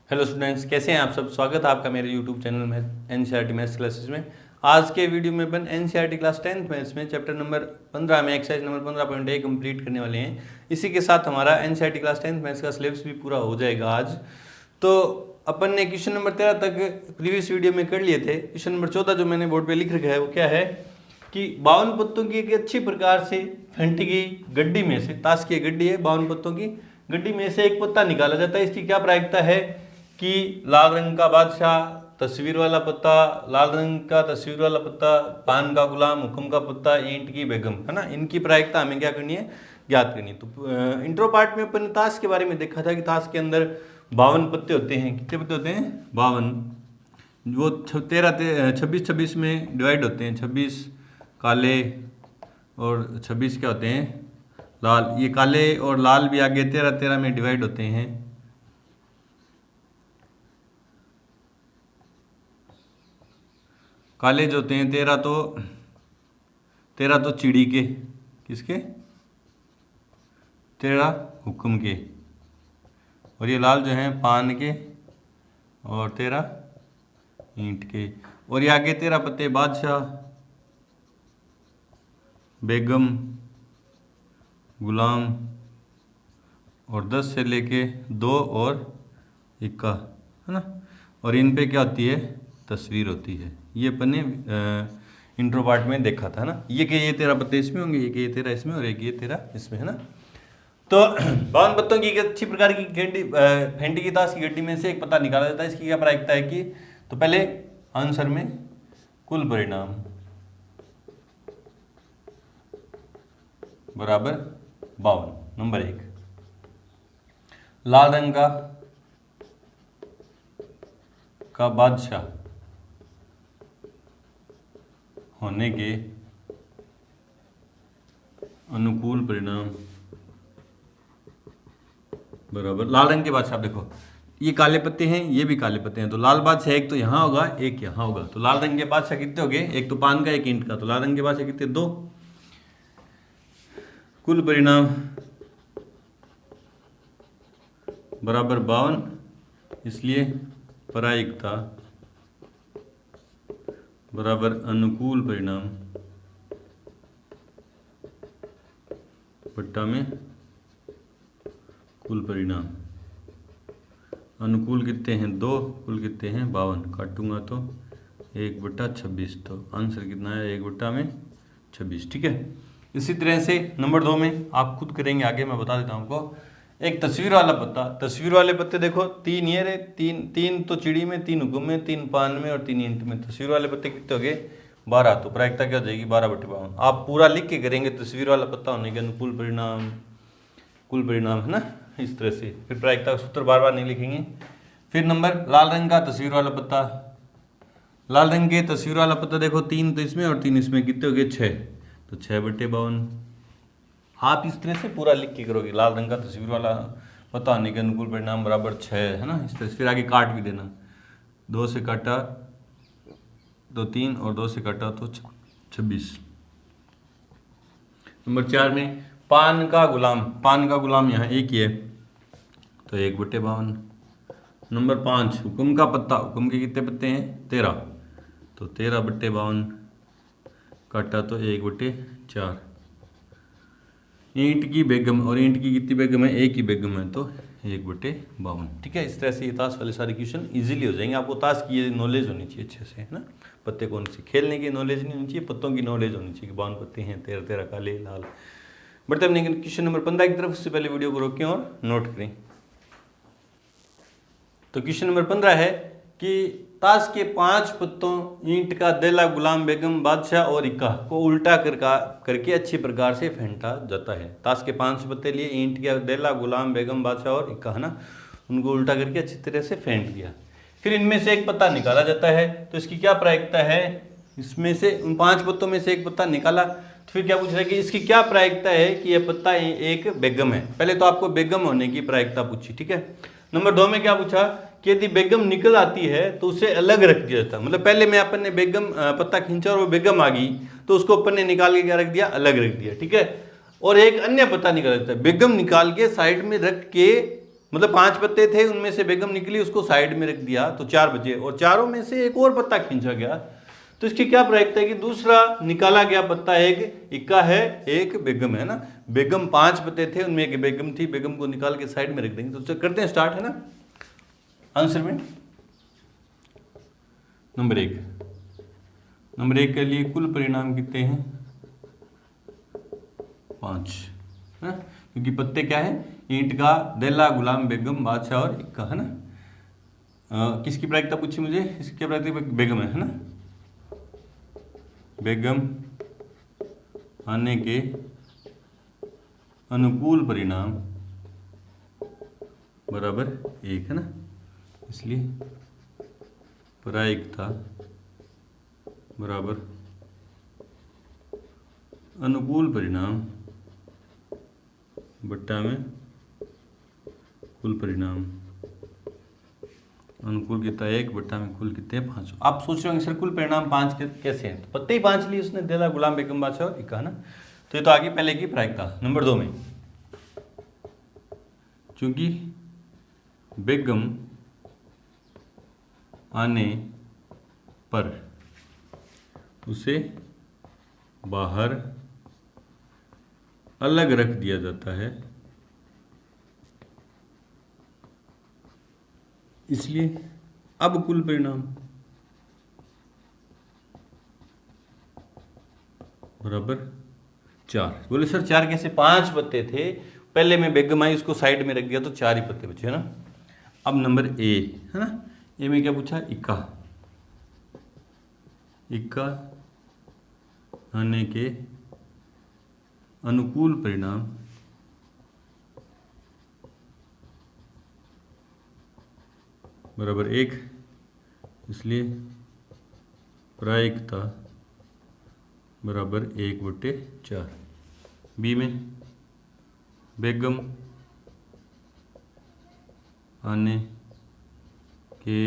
Hello students, कैसे हैं आप सब। स्वागत है आपका मेरे यूट्यूब चैनल में एनसीईआरटी मैथ्स क्लासेस में। आज के वीडियो में अपन एनसीईआरटी क्लास 10th मैथ्स में चैप्टर नंबर 15 में एक्सरसाइज नंबर 15.1 कंप्लीट करने वाले हैं। इसी के साथ हमारा एनसीईआरटी क्लास 10th मैथ्स का सिलेबस भी पूरा हो जाएगा आज। तो अपन ने क्वेश्चन नंबर 13 तक प्रीवियस वीडियो में कर लिए थे। क्वेश्चन नंबर 14 जो मैंने बोर्ड पर लिख रखा है वो क्या है कि 52 पत्तों की एक अच्छी प्रकार से फेंटी गई गड्डी में से, ताश की गड्डी है, 52 पत्तों की गड्डी में से एक पत्ता निकाला जाता है। इसकी क्या प्रायिकता है कि लाल रंग का बादशाह, तस्वीर वाला पत्ता, लाल रंग का तस्वीर वाला पत्ता, पान का गुलाम, हुक्म का पत्ता, ईंट की बेगम, है ना। इनकी प्रायिकता हमें क्या करनी है, ज्ञात करनी है। तो इंट्रो पार्ट में अपन ने ताश के बारे में देखा था कि ताश के अंदर 52 पत्ते होते हैं। कितने पत्ते होते हैं? 52। वो 26 में डिवाइड होते हैं। 26 काले और 26 क्या होते हैं, लाल। ये काले और लाल भी आगे 13 में डिवाइड होते हैं। काले जो होते हैं 13 तो चिड़ी के, किसके? 13 हुक्म के। और ये लाल जो हैं पान के और 13 ईंट के। और ये आगे 13 पत्ते बादशाह, बेगम, गुलाम और 10 से लेके 2 और 1, है ना। और इन पे क्या होती है, तस्वीर होती है। ये अपन ने इंट्रो पार्ट में देखा था ना। ये 13 पत्ते इसमें होंगे, ये 13 इसमें और ये 13 इसमें, है ना। तो 52 पत्तों की एक अच्छी प्रकार की गड्डी, फेंटी की ताश की गड्डी में से एक पत्ता निकाला जाता है। इसकी क्या प्रायिकता है कि, तो पहले आंसर में कुल परिणाम बराबर 52। नंबर 1, लाल रंग का बादशाह होने के अनुकूल परिणाम बराबर लाल रंग के बादशाह। देखो ये काले पत्ते हैं, ये भी काले पत्ते हैं, तो लाल बादशाह एक तो यहाँ होगा, एक यहाँ होगा। तो लाल रंग के बादशाह कितने हो गए? एक तो पान का, एक ईंट का। तो लाल रंग के बादशाह कितने? 2। कुल परिणाम बराबर 52, इसलिए प्रायिकता बराबर अनुकूल परिणाम बट्टा में कुल परिणाम। अनुकूल कितने हैं? 2, कुल कितने हैं? 52। काटूंगा तो 1/26। तो आंसर कितना है? 1/26। ठीक है। इसी तरह से नंबर 2 में आप खुद करेंगे, आगे मैं बता देता हूँ आपको। एक तस्वीर वाला पत्ता, तस्वीर वाले पत्ते देखो 3 ये रहे, 3 तो चिड़ी में, 3 हुक्म में, 3 पान में और 3 ईंट में। तस्वीर वाले पत्ते कितने हो गए? 12। तो प्रायिकता क्या हो जाएगी? 12/52। आप पूरा लिख के करेंगे, तस्वीर वाला पत्ता होने के अनुकूल परिणाम, कुल परिणाम, है ना, इस तरह से। फिर प्रायिकता का सूत्र बार बार नहीं लिखेंगे। फिर नंबर, लाल रंग का तस्वीर वाला पत्ता, लाल रंग के तस्वीर वाला पत्ता देखो 3 तो इसमें और 3 इसमें, कितने हो गए? 6। तो 6/52। आप इस तरह से पूरा लिख के करोगे, लाल रंग का तस्वीर वाला पता होने के अनुकूल परिणाम बराबर 6, है ना, इस तरह से। फिर आगे काट भी देना, 2 से काटा तो 3 और 2 से काटा तो 26। नंबर 4 में पान का गुलाम, पान का गुलाम यहाँ एक ही है, तो 1/52। नंबर 5 हुक्म का पत्ता, हुक्म के कितने पत्ते हैं? 13, तो 13/52 काटा तो 1/4। ईंट की बेगम, और ईंट की कितनी बेगम है? एक ही बेगम है, तो 1/52। ठीक है। इस तरह से ये ताश वाले सारे क्वेश्चन इजीली हो जाएंगे। आपको ताश की ये नॉलेज होनी चाहिए अच्छे से, है ना। पत्ते कौन से, खेलने की नॉलेज नहीं होनी चाहिए, पत्तों की नॉलेज होनी चाहिए कि 52 पत्ते हैं, 13 काले लाल। बढ़ते अपने क्वेश्चन नंबर 15 की तरफ। उससे पहले वीडियो को रोकें और नोट करें। तो क्वेश्चन नंबर 15 है कि ताश के 5 पत्तों ईंट का देला, गुलाम, बेगम, बादशाह और इक्का को उल्टा करके अच्छी प्रकार से फेंटा जाता है। ताश के 5 पत्ते लिए, ईंट का देला, गुलाम, बेगम, बादशाह और इक्का, है ना, उनको उल्टा करके अच्छी तरह से फेंट दिया। फिर इनमें से एक पत्ता निकाला जाता है। तो इसकी क्या प्रायिकता है? इसमें से उन 5 पत्तों में से एक पत्ता निकाला, तो फिर क्या पूछ रहा है कि इसकी क्या प्रायिकता है कि यह पत्ता एक बेगम है। पहले तो आपको बेगम होने की प्रायिकता पूछी, ठीक है। नंबर 2 में क्या पूछा कि यदि बेगम निकल आती है तो उसे अलग रख दिया जाता। मतलब पहले में अपन ने बेगम पत्ता खींचा और वो बेगम आ गई, तो उसको अपन ने निकाल के क्या रख दिया? अलग रख दिया, ठीक है। और एक अन्य पत्ता निकाल देता है, बेगम निकाल के साइड में रख के मतलब 5 पत्ते थे, उनमें से बेगम निकली, उसको साइड में रख दिया तो 4 बचे, और चारों में से एक और पत्ता खींचा गया। तो इसकी क्या प्रायिकता है कि दूसरा निकाला गया पत्ता एक इक्का है, एक बेगम है ना। बेगम 5 पत्ते थे, उनमें एक बेगम थी, बेगम को निकाल के साइड में रख देंगे। तो करते हैं स्टार्ट, है ना। आंसर में नंबर 1 के लिए कुल परिणाम कितने हैं? 5 है ना, क्योंकि पत्ते क्या है? ईंट का, देला, गुलाम, बेगम, बादशाह और इक्का, है ना। किसकी प्रायिकता पूछी मुझे? इसकी प्रायिकता बेगम है ना। बेगम आने के अनुकूल परिणाम बराबर 1, है ना। इसलिए प्रायिकता बराबर अनुकूल परिणाम बट्टा में कुल परिणाम। अनुकूल कितना 1 बट्टा में कुल कितने 5। आप सोच रहे होंगे सर कुल परिणाम 5 कैसे हैं? तो पत्ते ही 5 लिए उसने, देला, गुलाम, बेगम, बादशाह और इक्का, है ना। तो ये तो आगे पहले की प्रायिकता। नंबर 2 में, चूंकि बेगम आने पर उसे बाहर अलग रख दिया जाता है, इसलिए अब कुल परिणाम बराबर 4। बोले सर 4 कैसे? 5 पत्ते थे, पहले में बेगम आई, उसको साइड में रख दिया तो 4 ही पत्ते बचे, है ना। अब नंबर ए, है ना। ए में क्या पूछा? इक्का आने के अनुकूल परिणाम बराबर 1, इसलिए प्रायिकता बराबर 1/4। बी में बेगम आने के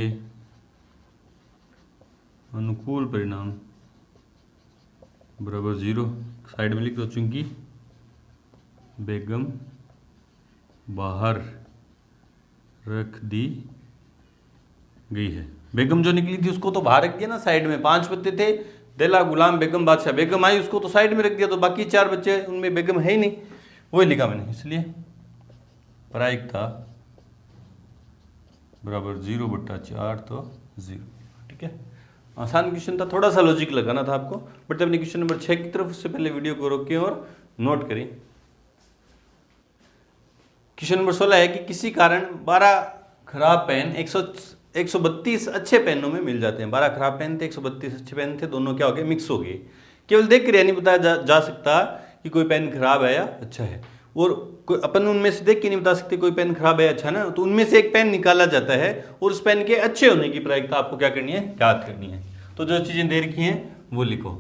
अनुकूल परिणाम बराबर 0, साइड में लिख दो, चूंकि बेगम बाहर रख दी गई है। बेगम जो निकली थी उसको तो बाहर रख दिया ना साइड में। 5 पत्ते थे, देला, गुलाम, बेगम, बादशाह। बेगम आई, उसको तो साइड में रख दिया, तो बाकी 4 बच्चे, उनमें बेगम है ही नहीं, वही लिखा मैंने। इसलिए प्रायिकता बराबर 0/4, तो 0। ठीक है, आसान क्वेश्चन था, थोड़ा सा लॉजिक लगाना था आपको। बट अपने क्वेश्चन नंबर 6 की तरफ, उससे पहले वीडियो को रोकें और नोट करें। क्वेश्चन नंबर 16 है कि किसी कारण 12 खराब पेन 132 अच्छे पेनों में मिल जाते हैं। 12 खराब पेन थे, 132 अच्छे पेन थे, दोनों क्या हो गए? मिक्स हो गए। केवल देख कर यह नहीं बताया जा सकता कि कोई पेन खराब है या अच्छा है, और कोई अपन उनमें से देख के नहीं बता सकते कोई पेन खराब है अच्छा, ना। तो उनमें से एक पेन निकाला जाता है और उस पेन के अच्छे होने की प्रायिकता आपको क्या करनी है? याद करनी है। तो जो चीजें दे रखी हैं वो लिखो।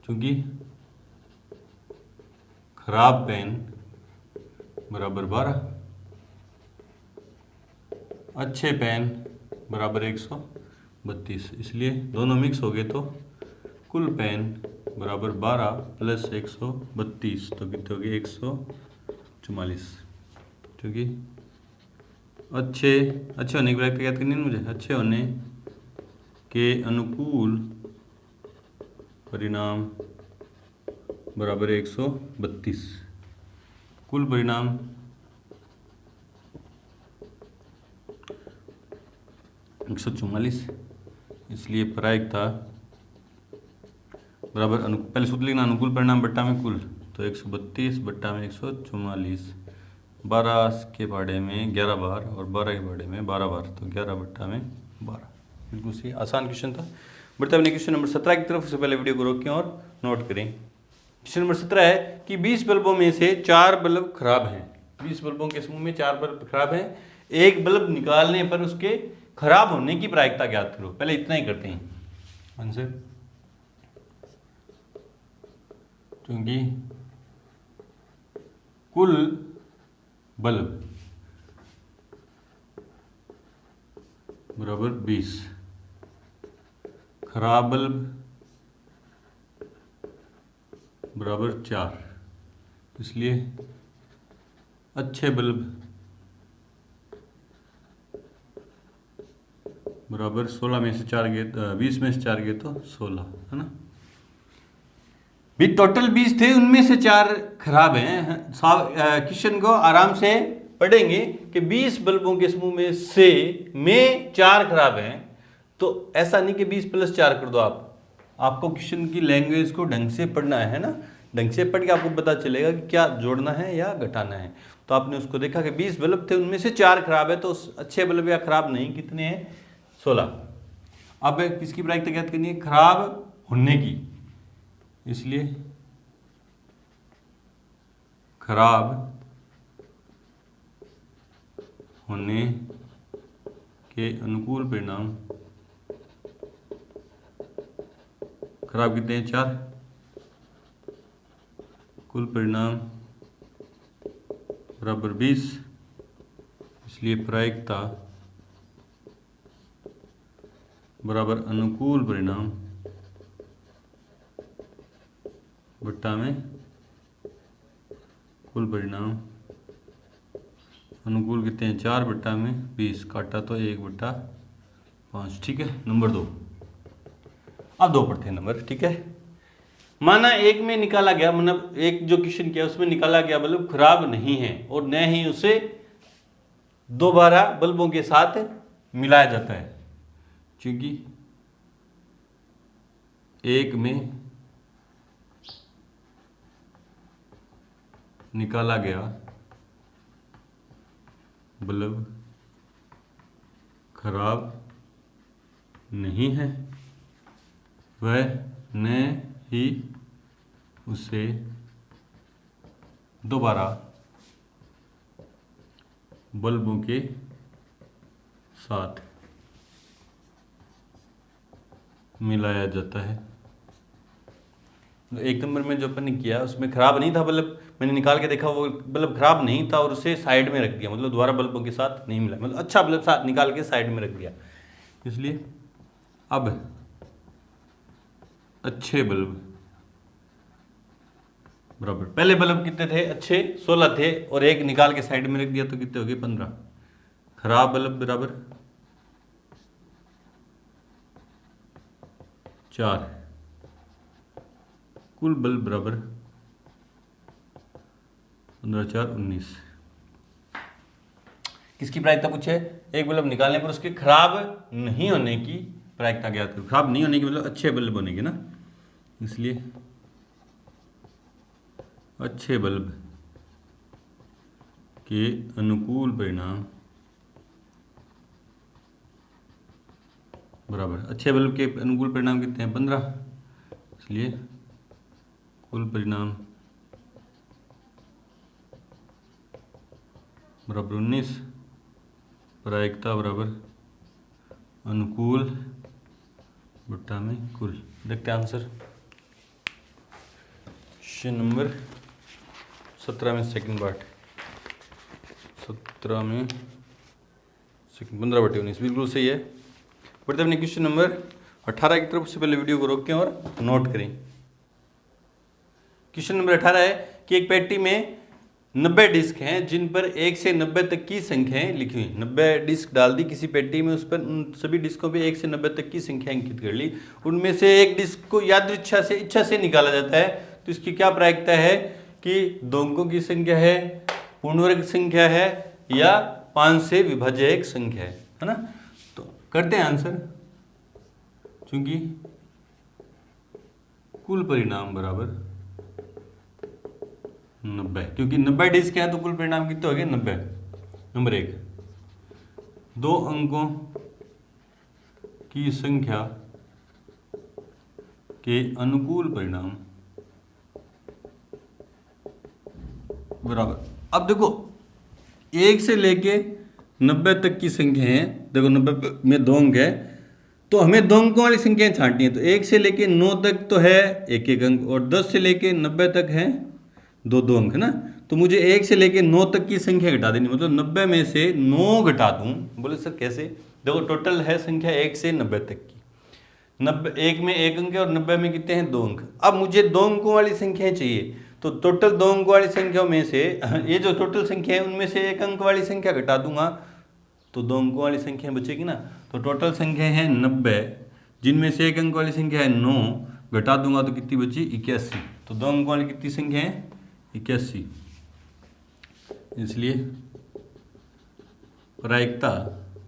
क्योंकि खराब पेन बराबर 12, अच्छे पेन बराबर 132, इसलिए दोनों मिक्स हो गए तो कुल पेन बराबर 12 + 132, तो कितने हो गए? 144। क्योंकि अच्छे होने की प्रायिकता याद करनी है मुझे। अच्छे होने के अनुकूल परिणाम बराबर 132, कुल परिणाम 144, इसलिए प्रायिकता बराबर पहले सूत्र लिखना, अनुकूल परिणाम बट्टा में कुल, तो 132 बट्टा में 144। 12 के भाड़े में 11 बार और 12 के भाड़े में 12 बार, तो 11 बट्टा में 12। बिल्कुल सही, आसान क्वेश्चन था। बढ़ते अपने क्वेश्चन नंबर 17 की तरफ। से पहले वीडियो को रोकें और नोट करें। क्वेश्चन नंबर 17 है कि 20 बल्बों में से 4 बल्ब खराब हैं। 20 बल्बों के समूह में 4 बल्ब खराब हैं। एक बल्ब निकालने पर उसके खराब होने की प्रायिकता ज्ञात करो। पहले इतना ही करते हैं आंसर। क्योंकि कुल बल्ब बराबर 20, खराब बल्ब बराबर 4, इसलिए अच्छे बल्ब बराबर 16 में से 4 गए, 20 में से 4 गए तो 16, है ना। भी टोटल 20 थे, उनमें से 4 खराब हैं। क्वेश्चन को आराम से पढ़ेंगे कि 20 बल्बों के समूह में से 4 खराब हैं, तो ऐसा नहीं कि 20 + 4 कर दो। आपको क्वेश्चन की लैंग्वेज को ढंग से पढ़ना है ना, ढंग से पढ़ के आपको पता चलेगा कि क्या जोड़ना है या घटाना है। तो आपने उसको देखा कि 20 बल्ब थे, उनमें से 4 खराब है, तो अच्छे बल्ब या खराब नहीं कितने हैं, 16। अब किसकी प्रायिकता ज्ञात करनी है, खराब होने की। इसलिए खराब होने के अनुकूल परिणाम, खराब कितने हैं, 4, कुल परिणाम बराबर 20। इसलिए प्रायिकता बराबर अनुकूल परिणाम बट्टा में कुल परिणाम। अनुकूल कितने हैं, 4 बट्टा में 20, काटा तो 1/5। ठीक है, नंबर 2। अब 2 पढ़ते हैं नंबर। ठीक है, माना एक में निकाला गया, मतलब एक जो क्वेश्चन किया उसमें निकाला गया बल्ब खराब नहीं है और न ही उसे दोबारा बल्बों के साथ मिलाया जाता है, क्योंकि एक में निकाला गया बल्ब खराब नहीं है, वह न ही उसे दोबारा बल्बों के साथ मिलाया जाता है। एक नंबर में जो अपन ने किया उसमें खराब नहीं था बल्ब, मैंने निकाल के देखा वो बल्ब खराब नहीं था और उसे साइड में रख दिया, मतलब दोबारा बल्बों के साथ नहीं मिला, मतलब अच्छा बल्ब साथ निकाल के साइड में रख दिया। इसलिए अब अच्छे बल्ब बराबर, पहले बल्ब कितने थे, अच्छे 16 थे और एक निकाल के साइड में रख दिया तो कितने हो गए, 15। खराब बल्ब बराबर 4, कुल बल्ब बराबर 15 4 19। किसकी प्रायिकता पूछे, एक बल्ब निकालने पर उसके खराब नहीं होने की प्रायिकता ज्ञात करो। खराब नहीं होने की मतलब अच्छे बल्ब होने की ना, इसलिए अच्छे बल्ब के अनुकूल परिणाम बराबर, अच्छे बल्ब के अनुकूल परिणाम कितने हैं, 15, इसलिए कुल परिणाम बराबर 19, प्रायिकता बराबर अनुकूल बट्टा में कुल। देखते हैं आंसर, क्वेश्चन नंबर 17 में सेकंड पार्ट, 17 में सेकंड 15/19 बिल्कुल सही है। बढ़ते अपने क्वेश्चन नंबर 18 की तरफ से पहले वीडियो को रोकें और नोट करें। क्वेश्चन नंबर 18 है कि एक पेटी में 90 डिस्क हैं जिन पर 1 से 90 तक की संख्याएं लिखी हुई। 90 डिस्क डाल दी किसी पेटी में, उस पर उन सभी डिस्कों पे 1 से 90 तक की संख्या अंकित कर ली। उनमें से एक डिस्क को यादृच्छा से निकाला जाता है, तो इसकी क्या प्रायिकता है कि 2 अंकों की संख्या है, पूर्ण वर्ग संख्या है या 5 से विभाज्य एक संख्या है ना। तो करते हैं आंसर, क्योंकि कुल परिणाम बराबर 90, क्योंकि 90 डिस्क है तो कुल परिणाम कितने हो गए, 90। नंबर 1, 2 अंकों की संख्या के अनुकूल परिणाम बराबर। अब देखो 1 से लेके 90 तक की संख्या है, देखो 90 में 2 अंक है तो हमें 2 अंकों वाली संख्याएं छांटनी है। तो 1 से लेके 9 तक तो है 1 अंक और 10 से लेके 90 तक है 2 अंक है ना। तो मुझे 1 से लेके 9 तक की संख्या घटा देनी, मतलब 90 में से 9 घटा दूं। बोले सर कैसे, देखो टोटल है संख्या 1 से 90 तक की, 90 1 में 1 अंक है और 90 में कितने हैं 2 अंक। अब मुझे 2 अंकों वाली संख्याएं चाहिए, तो टोटल 2 अंकों वाली संख्याओं में से ये जो टोटल संख्या है उनमें से 1 अंक वाली संख्या घटा दूंगा तो 2 अंकों वाली संख्या बचेगी ना। तो टोटल संख्या है 90, जिनमें से 1 अंक वाली संख्या है 9, घटा दूंगा तो कितनी बची 81। तो 2 अंकों वाली कितनी संख्या है 81। इसलिए प्रायिकता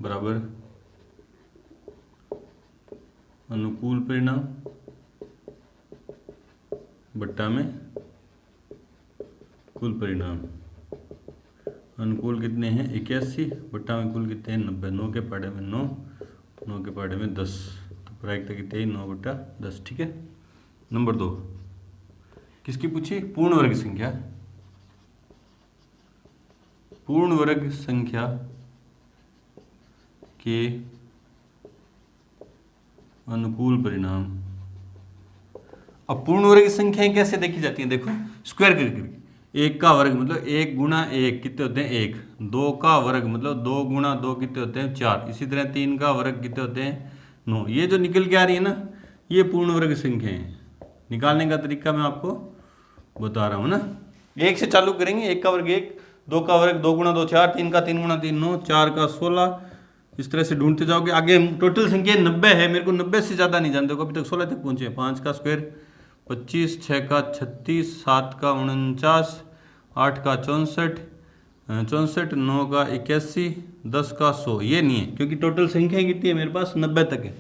बराबर अनुकूल परिणाम बट्टा में कुल परिणाम। अनुकूल कितने हैं 81, बट्टा में कुल कितने हैं 90। 9 के पहाड़े में 9, 9 के पहाड़े में 10, तो प्रायिकता कितनी है 9 बट्टा 10। ठीक है। नंबर 2 किसकी पूछी? पूर्ण वर्ग संख्या। पूर्ण वर्ग संख्या के अनुकूल परिणाम। अब पूर्ण वर्ग संख्याएं कैसे देखी जाती हैं? देखो स्क्वायर करके 1 का वर्ग मतलब 1 गुणा 1 कितने होते हैं 1। 2 का वर्ग मतलब 2 गुणा 2 कितने होते हैं 4। इसी तरह 3 का वर्ग कितने होते हैं 9। ये जो निकल के आ रही है ना, ये पूर्ण वर्ग संख्याएं हैं। निकालने का तरीका मैं आपको बता रहा हूँ ना। 1 से चालू करेंगे। 1 का वर्ग 1, 2 का वर्ग 2 गुणा 2 4, 3 का 3 गुणा 3 9, 4 का 16। इस तरह से ढूंढते जाओगे। आगे टोटल संख्या 90 है, मेरे को 90 से ज़्यादा नहीं जानते, अभी तक 16 तक पहुँचे। 5 का स्क्वायर 25, 6 का 36, 7 का 49, 8 का 64, 9 का 81, 10 का 100। ये नहीं है क्योंकि टोटल संख्या कितनी है मेरे पास 90 तक है।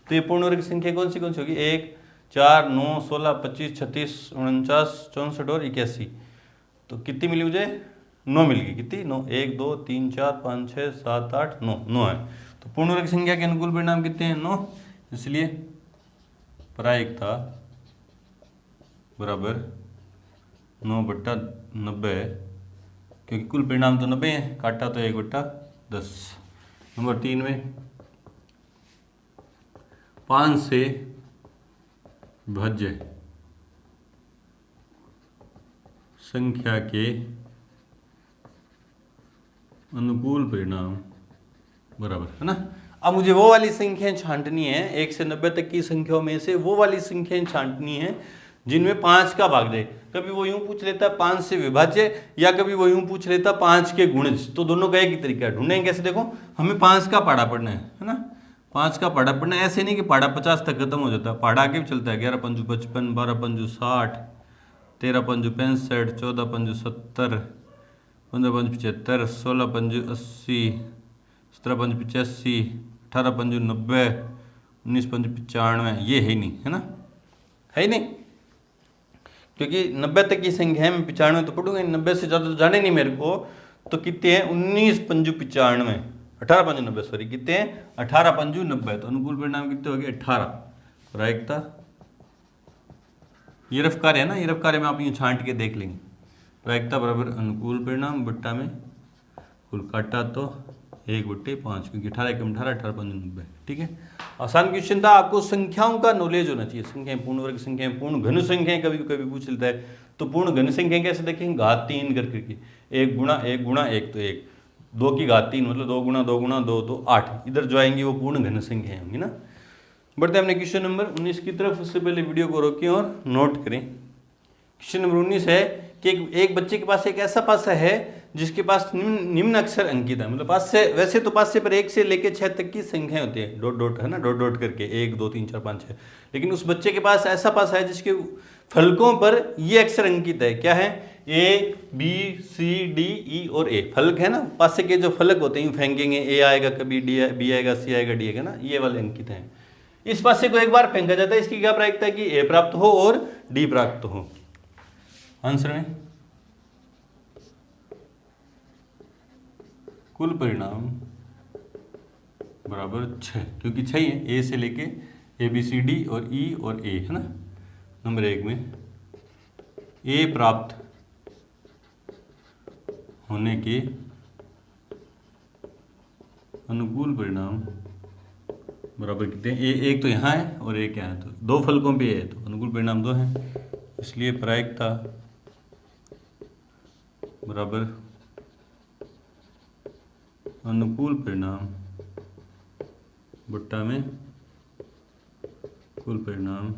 तो ये पूर्ण वर्ग संख्या कौन सी होगी? 1, 4, 9, 16, 25, 36, 49, 64 और 81। तो कितनी मिली मुझे? 9 मिल गई। कितनी? 9। 1 2 3 4 5 6 7 8 9, 9 है। तो पूर्ण वर्ग संख्या के अनुकूल परिणाम कितने हैं? 9। इसलिए प्रायिकता बराबर 9 बट्टा 90 है, क्योंकि कुल परिणाम तो 90 है, काटा तो 1 बट्टा 10। नंबर 3 में 5 से भाज्य संख्या के अनुकूल परिणाम बराबर है ना। अब मुझे वो वाली संख्याएं छांटनी है, 1 से 90 तक की संख्याओं में से वो वाली संख्याएं छांटनी है जिनमें 5 का भाग जाए। कभी वो यूं पूछ लेता है 5 से विभाज्य, या कभी वो यूं पूछ लेता 5 के गुणज। तो दोनों का एक ही तरीका है। ढूंढेंगे कैसे? देखो हमें 5 का पढ़ा पढ़ना है ना। 5 का पढ़ा पढ़ना ऐसे नहीं कि पढ़ा 50 तक खत्म हो जाता है। पढ़ा आगे भी चलता है। 11 पंजू 55, 12 पंजू 60, 13 पंजू 65, 14 पंजू 70, 15 पंजू 75, 16 पंजू 80, 17 पंजू 85, 18 पंजू 90, 19 पंजू 95। ये है ही नहीं, है ना, है ही नहीं, क्योंकि 90 तक की संख्या है। मैं 95 तो पढ़ूंगा, 90 से ज़्यादा तो जाने नहीं मेरे को। तो कितने हैं? 19 पंजू 95, 18 पंजू 90, सॉरी कितने हैं? 18 पंजू 90। तो अनुकूल परिणाम कितने हो गए? 18। प्रायिकता ये रफ कार्य है ना, ये रफ कार्य में आप यूँ छांट के देख लेंगे। प्रायिकता बराबर अनुकूल परिणाम बट्टा में कुल, काटा तो 1/5, क्योंकि 18 एकम 18, 18 पंजू 90। ठीक है, आसान क्वेश्चन था। आपको संख्याओं का नॉलेज होना चाहिए। संख्याएं, पूर्ण वर्ग संख्याएं, पूर्ण घन संख्याएं कभी कभी पूछ लेता है। तो पूर्ण घन संख्याएं कैसे देखेंगे? घात 3 करके 1 गुणा 1 गुणा 1 तो 1, 2 की घात 3 मतलब 2 गुणा 2 गुणा 2 तो 8। इधर जो आएंगी वो पूर्ण घन संख्याएं होंगी ना। बढ़ते हैं अपने क्वेश्चन नंबर 19 की तरफ। उससे पहले वीडियो को रोकें और नोट करें। क्वेश्चन नंबर 19 है कि एक बच्चे के पास एक ऐसा पासा है जिसके पास निम्न अक्षर अंकित है। मतलब पास से, वैसे तो पास से पर 1 से लेकर 6 तक की संख्याएं होती है, डॉट डॉट है ना, डॉट डॉट करके 1 2 3 4 5 6। लेकिन उस बच्चे के पास ऐसा पासा है जिसके फलकों पर ये अक्षर अंकित है। क्या है? A B C D E और A फलक है ना। पासे के जो फलक होते हैं फेंकेंगे, A आएगा, कभी B आएगा, C आएगा, D आएगा ना, ये वाले अंकित हैं। इस पासे को एक बार फेंका जाता है। इसकी क्या प्रायिकता है कि A प्राप्त हो और D प्राप्त हो। आंसर में कुल परिणाम बराबर 6, क्योंकि 6 ही है। A से लेके A B C D और E और A है ना। नंबर 1 में A प्राप्त होने के अनुकूल परिणाम बराबर कितने हैं? एक तो यहाँ है और एक यहाँ है, तो 2 फलकों पे है, तो अनुकूल परिणाम 2 है। इसलिए प्रायिकता बराबर अनुकूल परिणाम बट्टा में कुल परिणाम।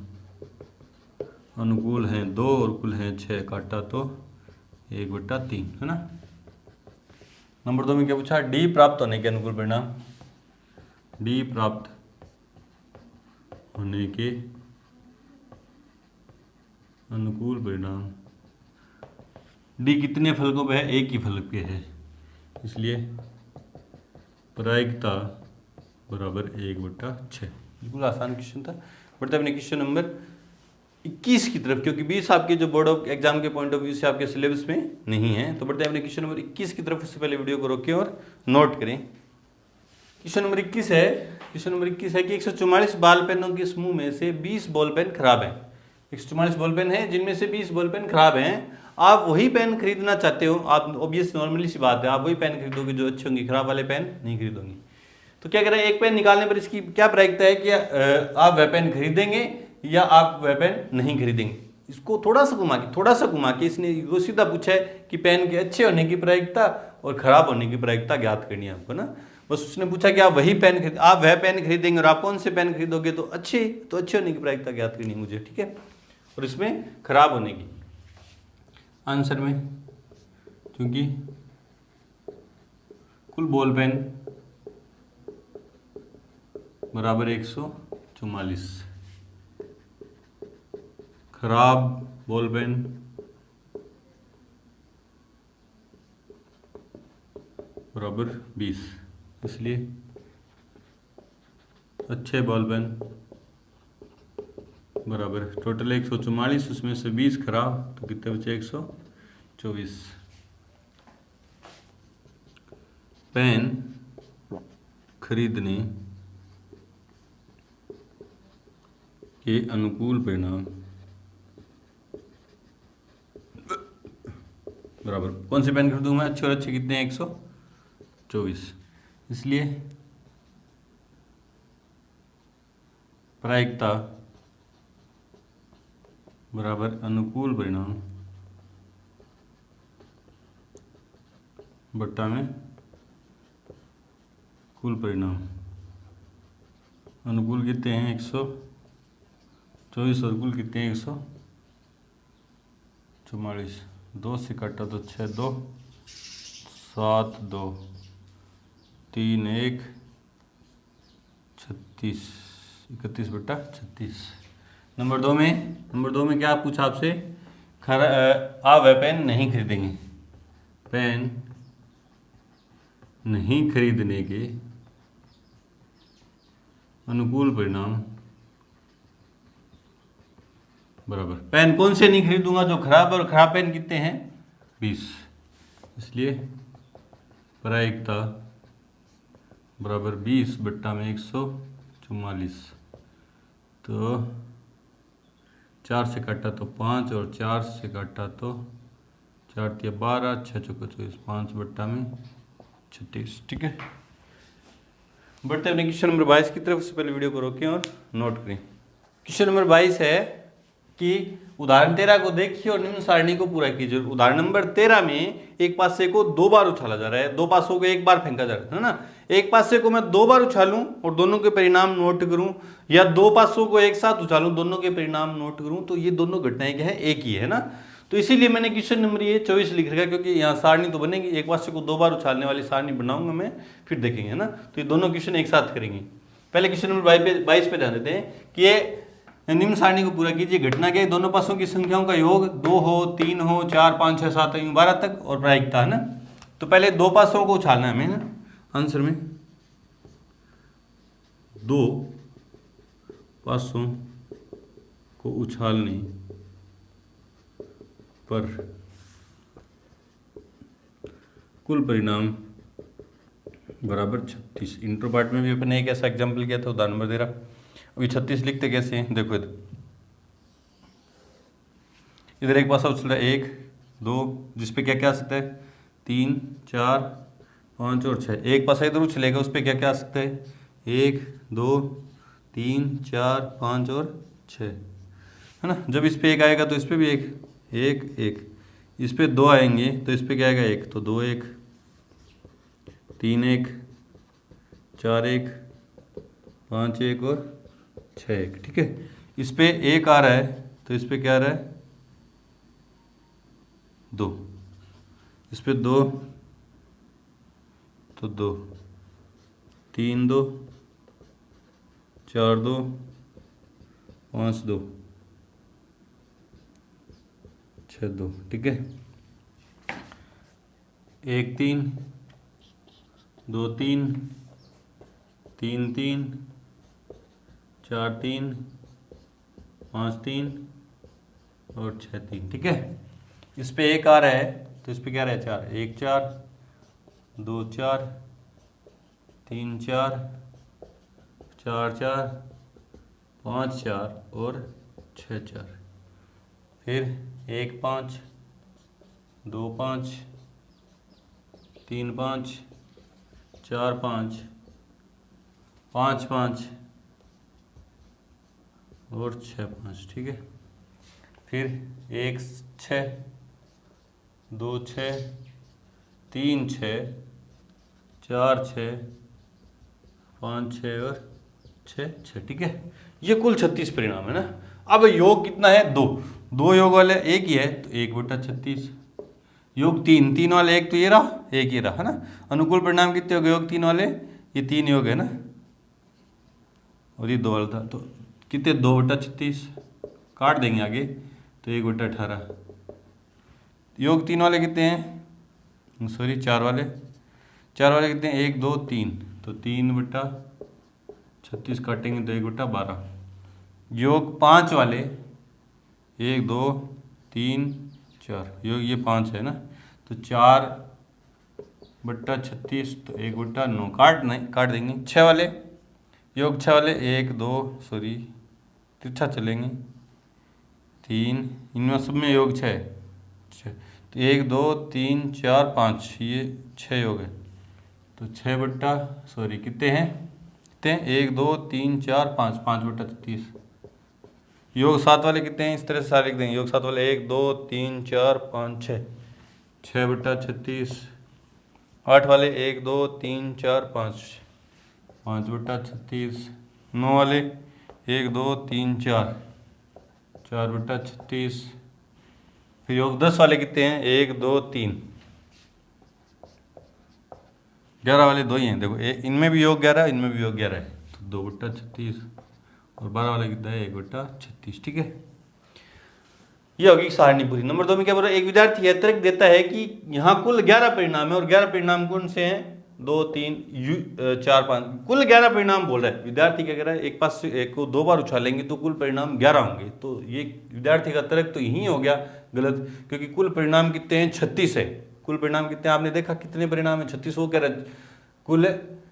अनुकूल हैं 2 और कुल हैं 6, काटा तो 1/3 है ना। नंबर 2 में क्या पूछा, डी प्राप्त होने के अनुकूल परिणाम, डी प्राप्त होने के अनुकूल परिणाम। डी कितने फलकों पे है, एक ही फलक पे है, इसलिए प्रायिकता बराबर 1/6। बिल्कुल आसान क्वेश्चन था। बढ़ते अपने क्वेश्चन नंबर 21 की तरफ, क्योंकि 20 आपके जो बोर्ड ऑफ एग्जाम के पॉइंट ऑफ व्यू से आपके सिलेबस में नहीं है। तो बढ़ते अपने क्वेश्चन नंबर 21 की तरफ। उससे पहले वीडियो को रोकें और नोट करें। क्वेश्चन नंबर 21 है, क्वेश्चन नंबर 21 है कि 144 बॉल पेनों के समूह में से 20 बॉल पेन खराब है। 144 बॉल पेन है जिनमें से 20 बॉल पेन खराब हैं। आप वही पेन खरीदना चाहते हो, आप ऑब्वियस नॉर्मली सी बात है, आप वही पेन खरीदोगे जो अच्छे होंगे, खराब वाले पेन नहीं खरीदोगे। तो क्या करें, एक पेन निकालने पर इसकी क्या प्रायिकता है कि आप वह पेन खरीदेंगे या आप वह पेन नहीं खरीदेंगे। इसको थोड़ा सा घुमा के इसने वो सीधा पूछा है कि पेन के अच्छे होने की प्रायिकता और खराब होने की प्रायिकता ज्ञात करनी है आपको ना। बस उसने पूछा कि आप वही पेन आप वह पेन खरीदेंगे और आप कौन से पेन खरीदोगे, तो अच्छे होने की प्रायिकता ज्ञात करनी है मुझे, ठीक है। और इसमें खराब होने की आंसर में, क्योंकि कुल बॉल पेन बराबर 144, खराब बॉल पेन बराबर 20, इसलिए अच्छे बॉल पेन बराबर टोटल 144, उसमें से 20 खराब, तो कितने बचे 124। पेन खरीदने के अनुकूल परिणाम बराबर, कौन से पेन खरीदूँ मैं, अच्छे और अच्छे कितने हैं 124, इसलिए प्रायिकता बराबर अनुकूल परिणाम बट्टा में कुल परिणाम। अनुकूल कितने हैं 124 और कुल कितने हैं 144। 2 से काटा तो 6, 2 7, 2 3 1 36, 31/36। नंबर दो में क्या पूछा आपसे, आप वह पेन नहीं खरीदेंगे, पेन नहीं खरीदने के अनुकूल परिणाम बराबर, पेन कौन से नहीं खरीदूंगा, जो खराब, और खराब पेन कितने हैं 20, इसलिए प्रायिकता बराबर 20/144। तो 4 से काटा तो 5 और 4 से काटा तो 4 × 12, 6 × 24, 5/36, ठीक है। बढ़ते हैं क्वेश्चन नंबर 22 की तरफ। से पहले वीडियो को रोकें और नोट करें। क्वेश्चन नंबर 22 है कि उदाहरण 13 को देखिए और निम्न सारणी को पूरा कीजिए। उदाहरण नंबर 13 में एक पासे को 2 बार उछाला जा रहा है, 2 पासों को 1 बार फेंका जा रहा है ना। एक पासे को मैं 2 बार उछालूं और दोनों के परिणाम नोट करूं, या 2 पासों को एक साथ उछालूं, दोनों के परिणाम नोट करूं, तो ये दोनों घटनाएं क्या है, एक ही है ना। तो इसीलिए मैंने क्वेश्चन नंबर ये 24 लिख रखा है, क्योंकि यहाँ सारणी तो बनेगी, एक पासे को 2 बार उछालने वाली सारणी बनाऊंगा मैं, फिर देखेंगे ना। तो ये दोनों क्वेश्चन एक साथ करेंगे। पहले क्वेश्चन नंबर 22 पे ध्यान देते हैं कि ये निम्न सारणी को पूरा कीजिए। घटना क्या है, दोनों पासों की संख्याओं का योग 2 हो, 3 हो, 4 5 6 7 12 तक, और प्रायिकता है ना। तो पहले 2 पासों को उछालना है हमें ना। आंसर में 2 पासों को उछालने पर कुल परिणाम बराबर 36। इंट्रो पार्ट में भी अपने एक ऐसा एग्जाम्पल किया था, उदाहरण नंबर 13। अभी 36 लिखते कैसे हैं, देखो इधर एक पासा उछल रहा है 1 2, जिसपे क्या क्या आ सकता है 3 4 5 और 6। एक पासा इधर उछलेगा, उस पर क्या क्या आ सकता है 1 2 3 4 5 और 6, है ना। जब इस पे 1 आएगा तो इस पे भी 1 1 1, इस पे 2 आएंगे तो इस पे क्या आएगा 1, तो 2 1 3 1 4 1 5 1 और 6 1, ठीक है। इस पे 1 आ रहा है तो इस पे क्या आ रहा है 2, इस पे 2 तो 2, 3 2, 4 2, 5 2, 6 2, ठीक है। 1 3, 2 3, 3 3, 4 3, 5 3 और 6 3, ठीक है। इस पे 1 आ रहा है तो इस पे क्या रहा है 4, 1 4, 2 4, 3 4, 4 4, 5 4 और 6 4। फिर 1 5, 2 5, 3 5, 4 5, 5 5 और 6 5, ठीक है। फिर 1 6, 2 6, 3 6, 4 6, 5 6 और 6 6, ठीक है। ये कुल 36 परिणाम है ना। अब योग कितना है 2, 2 योग वाले एक ही है तो 1/36। योग 3, 3 वाले एक तो ये रहा, एक ये रहा, है ना। अनुकूल परिणाम कितने हो गए योग 3 वाले, ये 3 योग है ना, और ये 2 वाला था तो कितने 2/36 काट देंगे आगे तो 1/18। योग 3 वाले कितने हैं, सॉरी 4 वाले, 4 वाले कितने हैं 1 2 3, तो 3/36 काटेंगे तो 1/12। योग 5 वाले 1 2 3 4, योग ये 5 है ना, तो 4/36 तो 1/9 काट देंगे। 6 वाले, योग 6 वाले 1 2, सॉरी तिरछा चलेंगे 3, इनमें सब में योग 6 तो 1 2 3 4 5, ये 6 योग है तो 6 कितने हैं 1 2 3 4 5, 5/36। योग 7 वाले कितने हैं, इस तरह से सारे लिख देंगे। योग 7 वाले 1 2 3 4 5 6, 6/36। 8 वाले 1 2 3 4 5, 5/36। 9 वाले 1 2 3 4, 4/36। फिर योग 10 वाले कितने हैं 1 2 3, 11 वाले 2 ही हैं, देखो इनमें भी योग 11, इनमें भी योग 11 है तो 2/36। और 12 वाला कितना है 1/36, ठीक है। ये होगी सारणी पूरी। नंबर 2 में क्या बोल रहा है, एक विद्यार्थी अतिरिक्त देता है कि यहाँ कुल 11 परिणाम है और 11 परिणाम कौन से हैं 2 3 4 5, कुल 11 परिणाम बोल रहा है। विद्यार्थी क्या कह रहा है, एक पास से एक को 2 बार उछालेंगे तो कुल परिणाम 11 होंगे, तो ये विद्यार्थी का तर्क तो यही हो गया गलत, क्योंकि कुल परिणाम कितने हैं 36 है। कुल परिणाम कितने आपने देखा कितने परिणाम है 36, वो कह रहा है कुल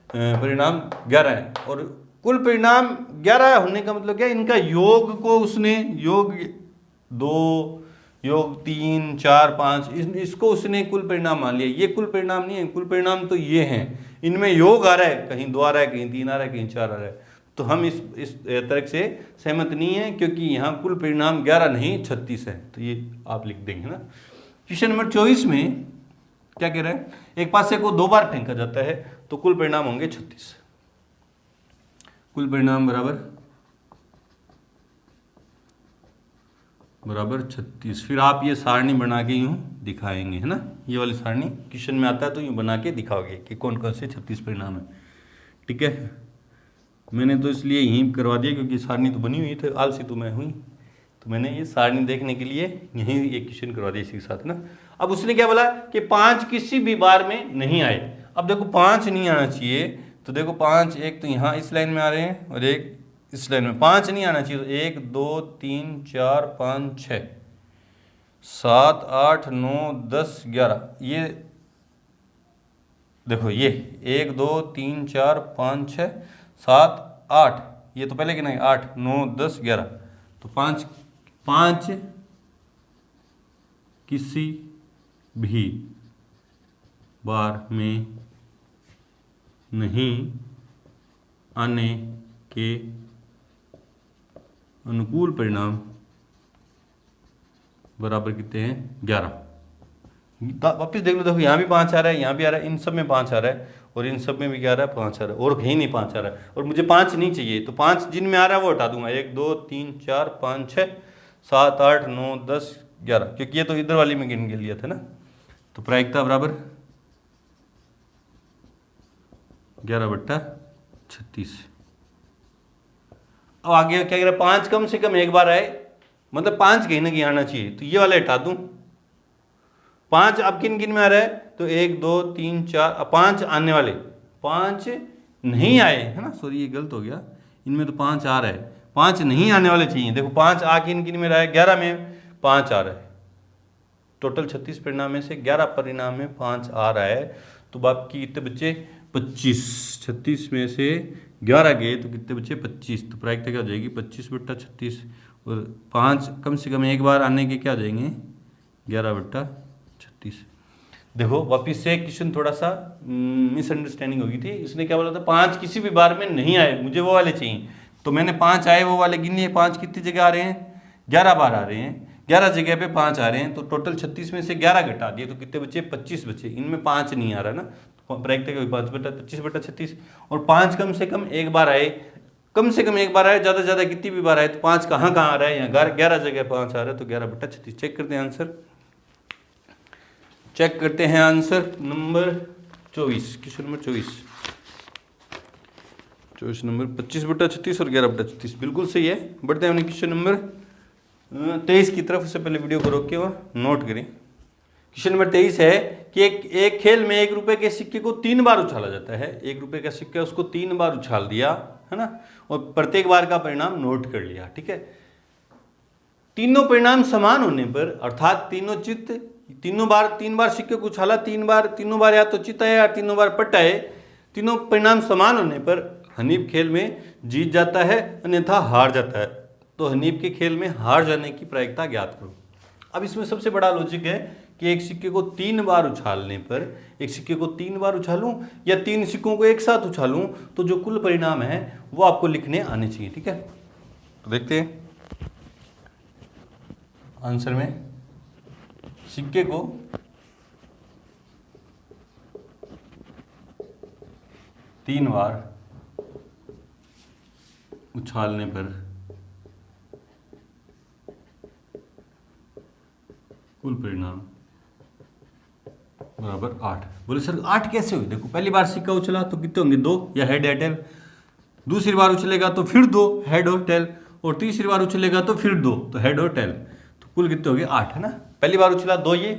परिणाम 11 है। और कुल परिणाम 11 होने का मतलब क्या, इनका योग को उसने योग 2 योग 3 4 5 इसको उसने कुल परिणाम मान लिया। ये कुल परिणाम नहीं है, कुल परिणाम तो ये हैं, इनमें योग आ रहा है, कहीं 2 आ रहा है, कहीं 3 आ रहा है, कहीं 4 आ रहा है, तो हम इस तर्क से सहमत नहीं है, क्योंकि यहाँ कुल परिणाम 11 नहीं 36 है, तो ये आप लिख देंगे ना। क्वेश्चन नंबर 24 में क्या कह रहा है, एक पासे को 2 बार फेंका जाता है तो कुल परिणाम होंगे 36। कुल परिणाम बराबर 36। फिर आप ये सारणी बना के यूँ दिखाएंगे, है ना। ये वाली सारणी क्वेश्चन में आता है तो यूँ बना के दिखाओगे कि कौन कौन से 36 परिणाम है, ठीक है। मैंने तो इसलिए यहीं करवा दिया क्योंकि सारणी तो बनी हुई थी, आलसी तो मैं हुई, तो मैंने ये सारणी देखने के लिए यहीं एक क्वेश्चन करवा दिया इसी के साथ ना। अब उसने क्या बोला कि 5 किसी भी बार में नहीं आए। अब देखो 5 नहीं आना चाहिए, तो देखो 5 एक तो यहाँ इस लाइन में आ रहे हैं और एक इस लाइन में, 5 नहीं आना चाहिए, तो 1 2 3 4 5 6 7 8 9 10 11, ये देखो ये 1 2 3 4 5 6 7 8, ये तो पहले कि नहीं 8 9 10 11, तो 5 किसी भी बार में नहीं आने के अनुकूल परिणाम बराबर कितने हैं 11। वापिस देख लो, देखो यहाँ भी 5 आ रहा है, यहाँ भी आ रहा है, इन सब में 5 आ रहा है और इन सब में भी क्या आ रहा है 5 आ रहा है, और कहीं नहीं 5 आ रहा है, और मुझे 5 नहीं चाहिए, तो 5 जिनमें आ रहा है वो हटा दूंगा। 1 2 3 4 5 6 7 8 9 10 11, क्योंकि ये तो इधर वाली में गिन के लिया था ना। तो प्रायिकता बराबर 11/36। अब आगे क्या कह रहा है, 5 कम से कम एक बार आए, मतलब 5 कहीं ना कहीं आना चाहिए, तो ये वाला हटा दूं। 5 अब किन किन में आ रहा है, तो 1 2 3 4, 5 आने वाले, 5 नहीं आए, है ना, सॉरी ये गलत हो गया, इनमें तो 5 आ रहा है, 5 नहीं आने वाले चाहिए। देखो 5 आ किन किन में रहा है, 11 में 5 आ रहा है, टोटल 36 परिणाम में से 11 परिणाम में 5 आ रहा है, तो बाकी कितने बच्चे, 25। 36 में से 11 गए तो कितने बच्चे, 25। तो प्रायिकता क्या हो जाएगी, 25/36, और 5 कम से कम एक बार आने के क्या हो जाएंगे, 11/36। देखो वापिस से क्वेश्चन थोड़ा सा मिसअंडरस्टैंडिंग होगी थी, इसने क्या बोला था, 5 किसी भी बार में नहीं आए, मुझे वो वाले चाहिए, तो मैंने 5 आए वो वाले गिने, 5 कितनी जगह आ रहे हैं, 11 बार आ रहे हैं, 11 जगह पे 5 आ रहे हैं, तो टोटल 36 में से 11 घटा दिए तो कितने बचे, 25 बचे, इनमें 5 नहीं आ रहा ना, तो प्रायिकता क्या हुई, 5/25/36, और 5 कम से कम एक बार आए, कम से कम एक बार आए, ज़्यादा से ज़्यादा कितनी भी बार आए, तो 5 कहाँ कहाँ आ रहा है, यहाँ 11 जगह 5 आ रहा है, तो 11/36। चेक करते हैं आंसर, चेक करते हैं answer number 24, question number 24 number 25/36 और 11/36 बिल्कुल सही है। बढ़ते हैं क्वेश्चन नंबर 23 की तरफ। उससे पहले वीडियो को रोक के और नोट करें। क्वेश्चन नंबर 23 है कि एक खेल में 1 रुपए के सिक्के को 3 बार उछाला जाता है। 1 रुपए का सिक्का उसको 3 बार उछाल दिया, है ना, और प्रत्येक बार का परिणाम नोट कर लिया, ठीक है। तीनों परिणाम समान होने पर, अर्थात तीन बार सिक्के को उछाला, तीनों बार या तो चित आए या तीनों बार पट आए, तीनों परिणाम समान होने पर हनीफ खेल में जीत जाता है, अन्यथा हार जाता है। तो हनीफ के खेल में हार जाने की प्रायिकता ज्ञात करो। अब इसमें सबसे बड़ा लॉजिक है कि एक सिक्के को 3 बार उछालने पर, एक सिक्के को 3 बार उछालूं या 3 सिक्कों को एक साथ उछालूं, तो जो कुल परिणाम है वो आपको लिखने आने चाहिए, ठीक है। तो देखते हैं आंसर में, सिक्के को तीन बार उछालने पर कुल परिणाम बराबर 8। बोले सर 8 कैसे हुई? देखो पहली बार सिक्का उछला तो कितने होंगे, 2 या हेड या टेल, दूसरी बार उछलेगा तो फिर 2 हेड और टेल, और तीसरी बार उछलेगा तो फिर 2 तो हेड और टेल, तो कुल कितने हो गए 8, है ना। पहली बार उछला 2 ये,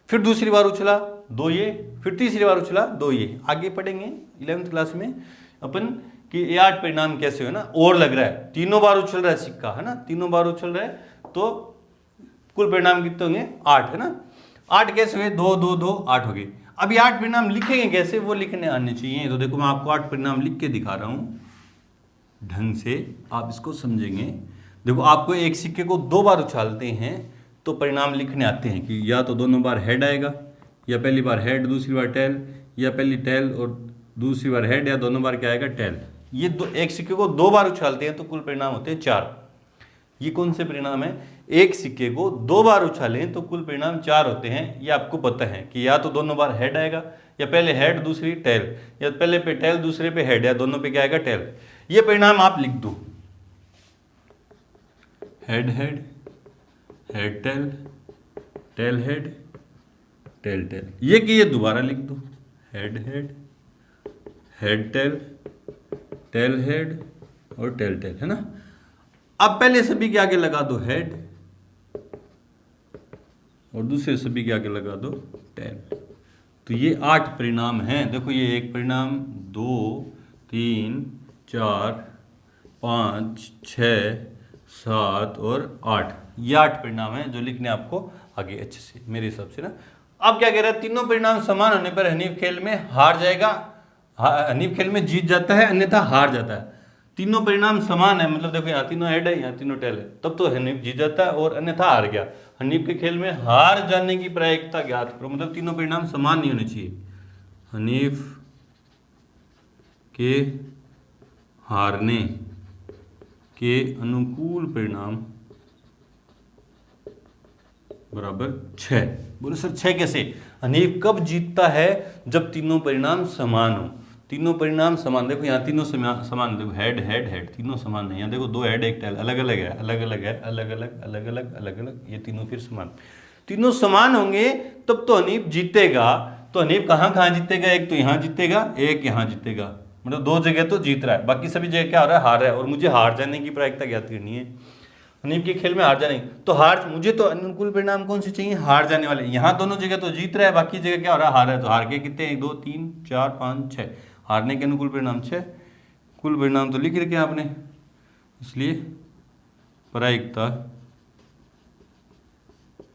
फिर दूसरी बार उछला 2 ये, फिर तीसरी बार उछला 2 ये। आगे पढ़ेंगे 11th क्लास में अपन कि ये 8 परिणाम कैसे हुए ना, और लग रहा है तीनों बार उछल रहा है सिक्का, है ना, तीनों बार उछल रहा है, तो कुल परिणाम कितने होंगे 8, है ना। 8 कैसे हुए, 2 2 2 8 हो गए। अब ये 8 परिणाम लिखेंगे कैसे, वो लिखने आने चाहिए। तो देखो मैं आपको 8 परिणाम लिख के दिखा रहा हूं, ढंग से आप इसको समझेंगे। देखो आपको एक सिक्के को 2 बार उछालते हैं तो परिणाम लिखने आते हैं कि या तो दोनों बार हेड आएगा, या पहली बार हेड दूसरी बार टेल, या पहली टेल और दूसरी बार हेड, या दोनों बार क्या आएगा टेल। ये एक सिक्के को 2 बार उछालते हैं तो कुल परिणाम होते हैं 4। ये कौन से परिणाम है, एक सिक्के को 2 बार उछालें तो कुल परिणाम 4 होते हैं। ये आपको पता है कि या तो दोनों बार हेड आएगा, या पहले हेड दूसरी टेल, या पहले पे टेल दूसरे पे हेड, या दोनों पे क्या आएगा टेल। ये परिणाम आप लिख दो, head head, head tail, tail head, tail tail. ये कि ये दोबारा लिख दो, head head, head tail, tail head और टेल टेल, है ना। अब पहले सभी के आगे लगा दो हेड, और दूसरे सभी के आगे लगा दो टेल। तो ये 8 परिणाम हैं। देखो ये एक परिणाम, 2 3 4 5 6 7 और 8, ये 8 परिणाम हैं जो लिखने आपको आगे अच्छे से मेरे हिसाब से ना। अब क्या कह रहा है, तीनों परिणाम समान होने पर हनीफ खेल में हार जाएगा, हनीफ खेल में जीत जाता है, अन्यथा हार जाता है। तीनों परिणाम समान है, मतलब देखो यहाँ तीनों हेड है, यहाँ तीनों टेल है, तब तो हनीफ जीत जाता है, और अन्यथा हार गया। हनीफ के खेल में हार जाने की प्रायिकता ज्ञात करो, मतलब तीनों परिणाम समान नहीं होने चाहिए। हनीफ के हारने के अनुकूल परिणाम बराबर 6। बोले सर 6 कैसे? हनीफ कब जीतता है, जब तीनों परिणाम समान हो। तीनों परिणाम समान, देखो यहाँ तीनों समान, देखो हेड हेड हेड तीनों समान है। यहाँ देखो 2 हेड 1 टेल, अलग अलग है, अलग अलग है, अलग अलग अलग अलग अलग अलग, ये तीनों फिर समान। तीनों समान होंगे तब तो हनीफ जीतेगा। तो हनीफ कहाँ कहाँ जीतेगा, एक तो यहाँ जीतेगा, एक यहाँ जीतेगा, मतलब 2 जगह तो जीत रहा है, बाकी सभी जगह क्या हो रहा है, हार रहा है। और मुझे हार जाने की प्रायिकता ज्ञात करनी है, नींव के खेल में हार जाने। तो हार, मुझे तो अनुकूल परिणाम कौन से चाहिए, हार जाने वाले। यहाँ दोनों जगह तो जीत रहा है, बाकी जगह क्या हो रहा है, हार रहा है। तो हार के कितने, 1 2 3 4 5 6, हारने के अनुकूल परिणाम 6। कुल परिणाम तो लिख रखे आपने, इसलिए प्रायिकता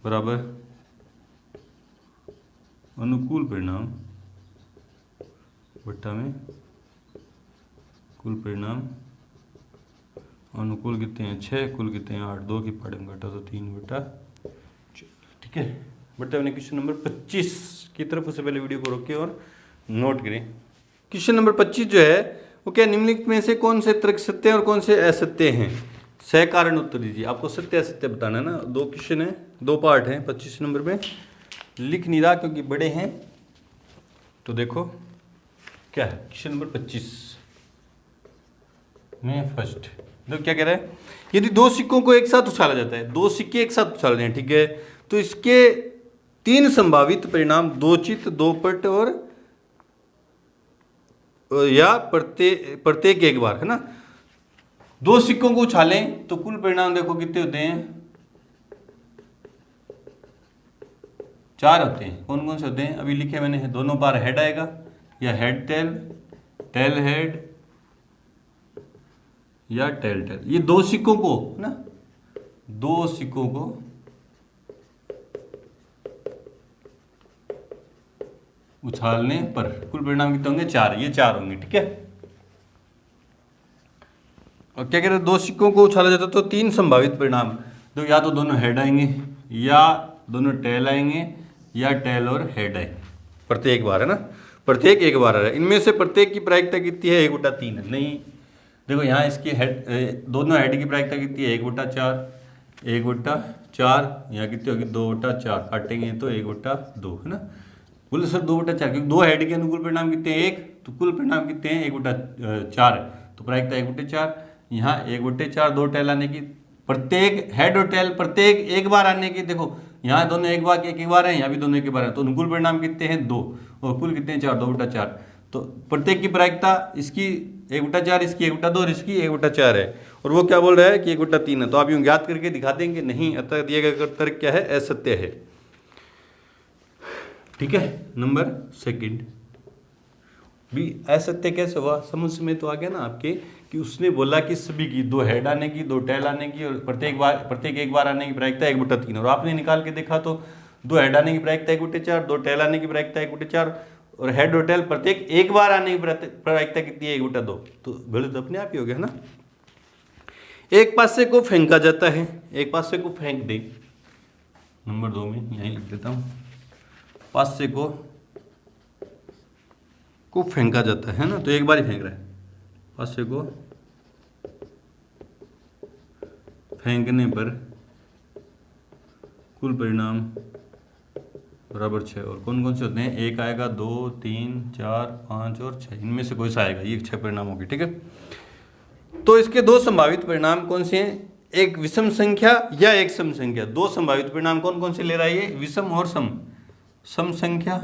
बराबर अनुकूल परिणाम बट्टा में कुल परिणाम। अनुकूल कितने हैं 6, कुल कितने हैं 8, 2 की पाड़े में घटा तो 3 बटा। ठीक है, बट्टा मैंने क्वेश्चन नंबर 25 की तरफ उससे पहले वीडियो को रोके और नोट करें। क्वेश्चन नंबर 25 जो है वो क्या, निम्नलिखित में से कौन से तर्क सत्य और कौन से असत्य हैं, सहकारण उत्तर दीजिए। आपको सत्य असत्य बताना है ना। 2 क्वेश्चन है, 2 पार्ट हैं। 25 नंबर में लिख नहीं रहा क्योंकि बड़े हैं, तो देखो क्या है क्वेश्चन नंबर 25 में फर्स्ट। देखो क्या कह रहा है, यदि 2 सिक्कों को एक साथ उछाला जाता है, 2 सिक्के एक साथ उछाले हैं, ठीक है, तो इसके 3 संभावित परिणाम 2 चित, 2 पट और या प्रत्येक एक बार, है ना। 2 सिक्कों को उछालें तो कुल परिणाम देखो कितने होते हैं, 4 होते हैं। कौन कौन से होते हैं, अभी लिखे मैंने, दोनों बार हेड आएगा या हेड टेल, टेल हेड या टेल टेल। ये 2 सिक्कों को ना, 2 सिक्कों को उछालने पर कुल परिणाम कितने होंगे, 4। ये 4 होंगे, ठीक है। और क्या कह रहे हैं, 2 सिक्कों को उछाला जाता तो 3 संभावित परिणाम, तो या तो दोनों हेड आएंगे या दोनों टेल आएंगे या टेल और हेड आएंगे, प्रत्येक बार, है ना, प्रत्येक एक बार आ रहा है। इनमें से प्रत्येक की प्रायिकता कितनी है, 1/3 है। नहीं, देखो यहाँ इसकी हेड, दोनों हेड की प्रायिकता कितनी है, 1/4, 1/4, यहाँ कितनी होगी 2/4, काटेंगे तो 1/2, है ना। बोले सर 2/4, क्योंकि 2 हेड के अनुकूल परिणाम कितने हैं, 1, तो कुल परिणाम कितने हैं, 1/4 है, तो प्रायिकता 1/4। यहाँ 1/4, 2 टेल आने की, प्रत्येक हेड और टेल प्रत्येक एक बार आने की। देखो यहाँ दोनों एक बार है, यहाँ भी दोनों एक बार है, तो अनुकूल परिणाम कितने हैं, 2, और कुल कितने हैं, 4, 2/4। तो प्रत्येक की प्रायिकता इसकी 1/4, इसकी 1/2 और इसकी 1/4 है, और वो क्या बोल रहा है कि 1/3 है। तो आप यूँ ज्ञात करके दिखा देंगे, नहीं, अतः दिया गया तर्क क्या है, असत्य है। ठीक है, नंबर 2 भी असत्य कैसे हुआ, समझ में तो आ गया ना आपके, कि उसने बोला कि सभी की 2 हेड आने की, 2 टेल आने की, और प्रत्येक एक बार आने की प्रायिकता 1/3, और आपने निकाल के देखा तो 2 हेड आने की प्रायिकता 1/4, 2 टेल आने की प्रायिकता 1/4, और हेड और टेल प्रत्येक एक बार आने की प्रायिकता कितनी है, 1/2। तो गलत अपने आप ही हो गया ना। एक पासे को फेंका जाता है, एक पासे को फेंक दे, नंबर 2 में यहीं लिख देता हूं, पासे को फेंका जाता है ना, तो एक बार ही फेंक रहा है। पासे को फेंकने पर कुल परिणाम बराबर 6, और कौन कौन से होते हैं, 1 आएगा, 2 3 4 5 और 6, इनमें से कोई सा आएगा, ये 6 परिणाम होंगे, ठीक है। तो इसके 2 संभावित परिणाम कौन से हैं, एक विषम संख्या या एक सम संख्या। 2 संभावित परिणाम कौन कौन से ले रहा है ये, विषम और सम संख्या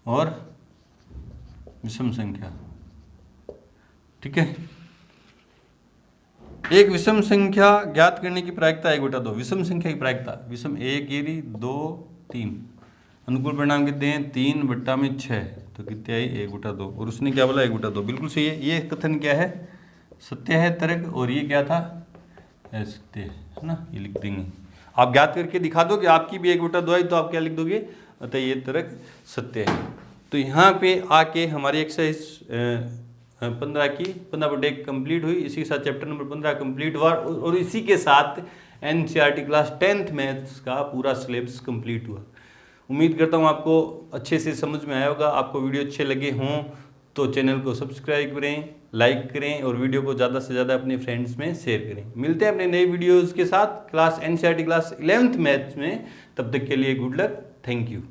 और विषम संख्या, ठीक है। एक विषम संख्या ज्ञात करने की प्रायिकता 1/2, विषम संख्या की प्रायिकता, विषम 1 गिरी 2 3, अनुकूल परिणाम कितने हैं, 3/6, तो कितने आई 1/2, और उसने क्या बोला 1/2, बिल्कुल सही है। ये कथन क्या है, सत्य है तर्क, और ये क्या था, असत्य है ना, ये लिख देंगे। आप ज्ञात करके दिखा दो कि आपकी भी 1/2 आई, तो आप क्या लिख दोगे, अतः ये तर्क सत्य है। तो यहाँ पे आके हमारी एक्सरसाइज 15.1 कंप्लीट हुई। इसी के साथ चैप्टर नंबर 15 कंप्लीट हुआ, और इसी के साथ एनसीईआरटी क्लास 10th मैथ्स का पूरा सिलेबस कंप्लीट हुआ। उम्मीद करता हूँ आपको अच्छे से समझ में आया होगा। आपको वीडियो अच्छे लगे हों तो चैनल को सब्सक्राइब करें, लाइक करें, और वीडियो को ज़्यादा से ज़्यादा अपने फ्रेंड्स में शेयर करें। मिलते हैं अपने नए वीडियोज़ के साथ class NCERT class 11th maths में। तब तक के लिए गुड लक, थैंक यू।